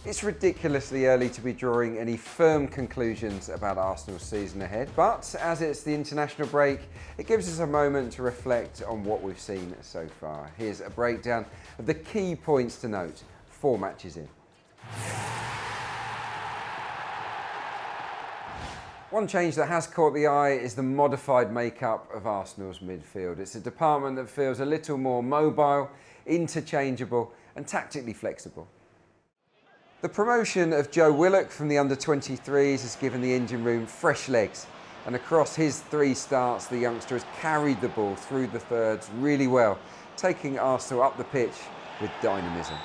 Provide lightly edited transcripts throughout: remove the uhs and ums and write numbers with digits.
It's ridiculously early to be drawing any firm conclusions about Arsenal's season ahead, but as it's the international break, it gives us a moment to reflect on what we've seen so far. Here's a breakdown of the key points to note 4 matches in. One change that has caught the eye is the modified makeup of Arsenal's midfield. It's a department that feels a little more mobile, interchangeable and tactically flexible. The promotion of Joe Willock from the under-23s has given the engine room fresh legs, and across his 3 starts the youngster has carried the ball through the thirds really well, taking Arsenal up the pitch with dynamism.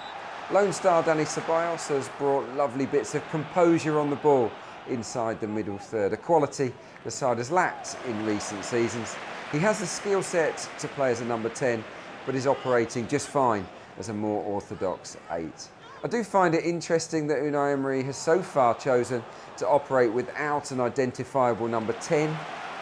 Lone star Dani Ceballos has brought lovely bits of composure on the ball inside the middle third, a quality the side has lacked in recent seasons. He has the skill set to play as a number 10, but is operating just fine as a more orthodox 8. I do find it interesting that Unai Emery has so far chosen to operate without an identifiable number 10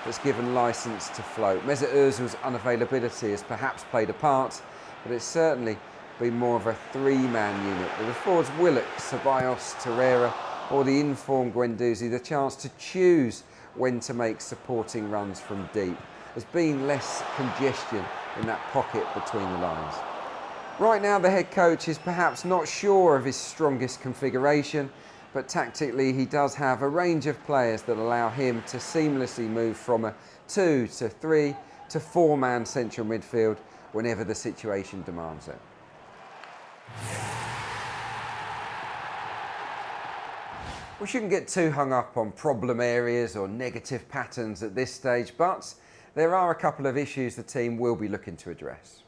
that's given licence to float. Mesut Ozil's unavailability has perhaps played a part, but it's certainly been more of a 3-man unit that affords Willock, Ceballos, Torreira or the informed Guendouzi the chance to choose when to make supporting runs from deep. There's been less congestion in that pocket between the lines. Right now the head coach is perhaps not sure of his strongest configuration, but tactically he does have a range of players that allow him to seamlessly move from a 2 to 3 to 4-man central midfield whenever the situation demands it. We shouldn't get too hung up on problem areas or negative patterns at this stage, but there are a couple of issues the team will be looking to address.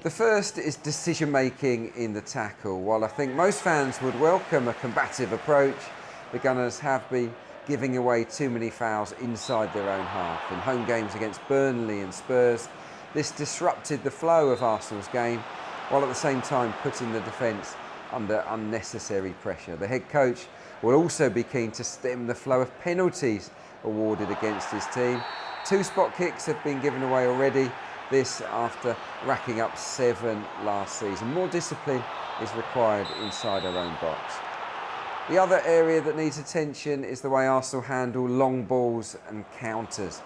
The first is decision-making in the tackle. While I think most fans would welcome a combative approach, the Gunners have been giving away too many fouls inside their own half. In home games against Burnley and Spurs, this disrupted the flow of Arsenal's game, while at the same time putting the defence under unnecessary pressure. The head coach will also be keen to stem the flow of penalties awarded against his team. 2 spot kicks have been given away already, this after racking up 7 last season. More discipline is required inside our own box. The other area that needs attention is the way Arsenal handle long balls and counters.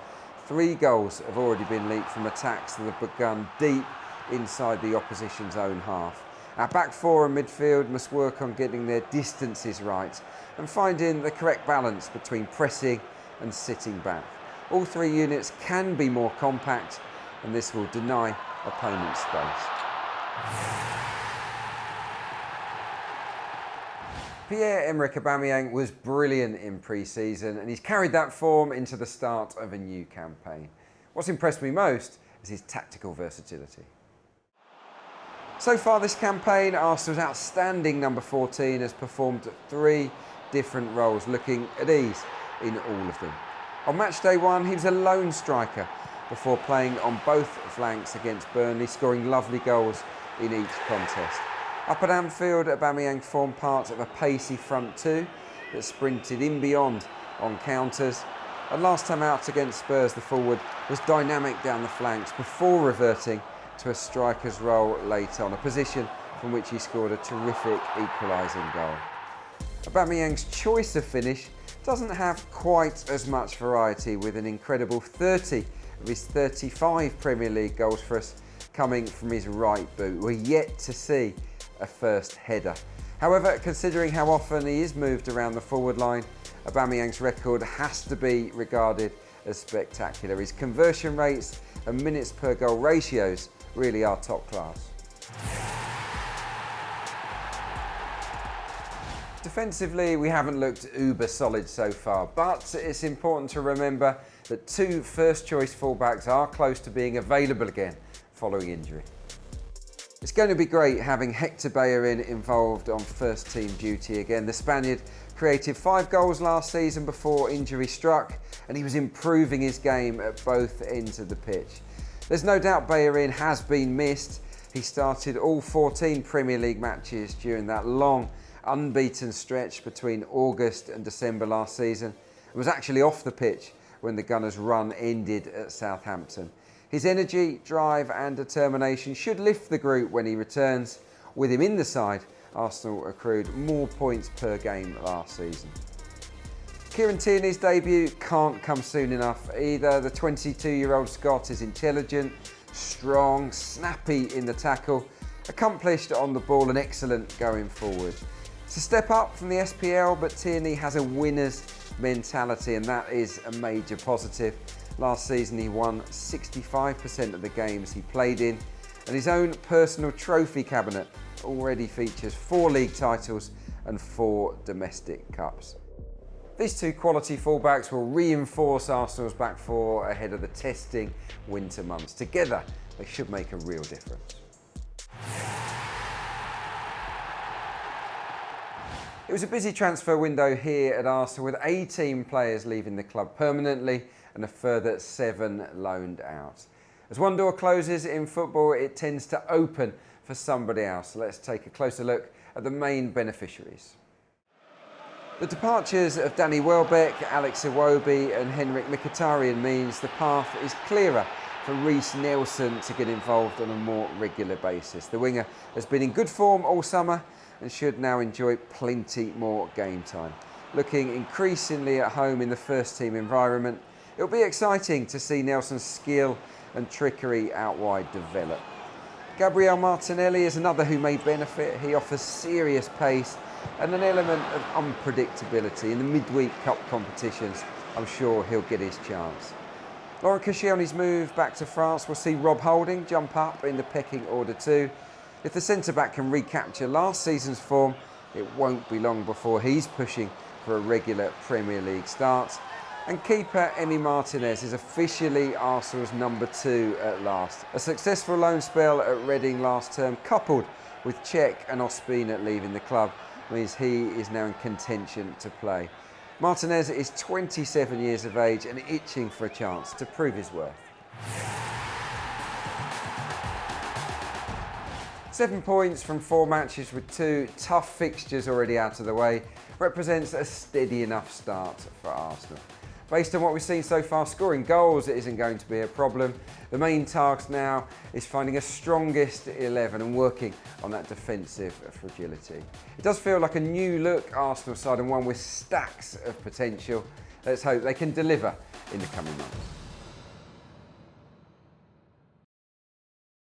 3 goals have already been leaked from attacks that have begun deep inside the opposition's own half. Our back 4 and midfield must work on getting their distances right and finding the correct balance between pressing and sitting back. All 3 units can be more compact, and this will deny opponents space. Pierre-Emerick Aubameyang was brilliant in pre-season and he's carried that form into the start of a new campaign. What's impressed me most is his tactical versatility. So far this campaign, Arsenal's outstanding number 14 has performed 3 different roles, looking at ease in all of them. On match day 1, he was a lone striker before playing on both flanks against Burnley, scoring lovely goals in each contest. Up at Anfield, Aubameyang formed part of a pacey front 2 that sprinted in beyond on counters. And last time out against Spurs, the forward was dynamic down the flanks before reverting to a striker's role late on, a position from which he scored a terrific equalising goal. Aubameyang's choice of finish doesn't have quite as much variety, with an incredible 30 of his 35 Premier League goals for us coming from his right boot. We're yet to see a first header. However, considering how often he is moved around the forward line, Aubameyang's record has to be regarded as spectacular. His conversion rates and minutes per goal ratios really are top class. Defensively, we haven't looked uber solid so far, but it's important to remember that 2 first-choice fullbacks are close to being available again following injury. It's going to be great having Hector Bellerin involved on first-team duty again. The Spaniard created 5 goals last season before injury struck, and he was improving his game at both ends of the pitch. There's no doubt Bellerin has been missed. He started all 14 Premier League matches during that long, unbeaten stretch between August and December last season, and was actually off the pitch when the Gunners' run ended at Southampton. His energy, drive and determination should lift the group when he returns. With him in the side, Arsenal accrued more points per game last season. Kieran Tierney's debut can't come soon enough either. The 22-year-old Scot is intelligent, strong, snappy in the tackle, accomplished on the ball and excellent going forward. It's a step up from the SPL, but Tierney has a winner's mentality and that is a major positive. Last season he won 65% of the games he played in, and his own personal trophy cabinet already features 4 league titles and 4 domestic cups. These 2 quality fullbacks will reinforce Arsenal's back 4 ahead of the testing winter months. Together, they should make a real difference. It was a busy transfer window here at Arsenal, with 18 players leaving the club permanently and a further 7 loaned out. As one door closes in football, it tends to open for somebody else. Let's take a closer look at the main beneficiaries. The departures of Danny Welbeck, Alex Iwobi and Henrik Mkhitaryan means the path is clearer for Reiss Nelson to get involved on a more regular basis. The winger has been in good form all summer and should now enjoy plenty more game time. Looking increasingly at home in the first team environment, it'll be exciting to see Nelson's skill and trickery out wide develop. Gabriel Martinelli is another who may benefit. He offers serious pace and an element of unpredictability. In the midweek cup competitions, I'm sure he'll get his chance. Laurent Koscielny's move back to France will see Rob Holding jump up in the pecking order too. If the centre-back can recapture last season's form, it won't be long before he's pushing for a regular Premier League start. And keeper Emi Martinez is officially Arsenal's number 2 at last. A successful loan spell at Reading last term, coupled with Cech and Ospina leaving the club, means he is now in contention to play. Martinez is 27 years of age and itching for a chance to prove his worth. 7 points from 4 matches with 2 tough fixtures already out of the way represents a steady enough start for Arsenal. Based on what we've seen so far, scoring goals isn't going to be a problem. The main task now is finding a strongest 11 and working on that defensive fragility. It does feel like a new look Arsenal side and one with stacks of potential. Let's hope they can deliver in the coming months.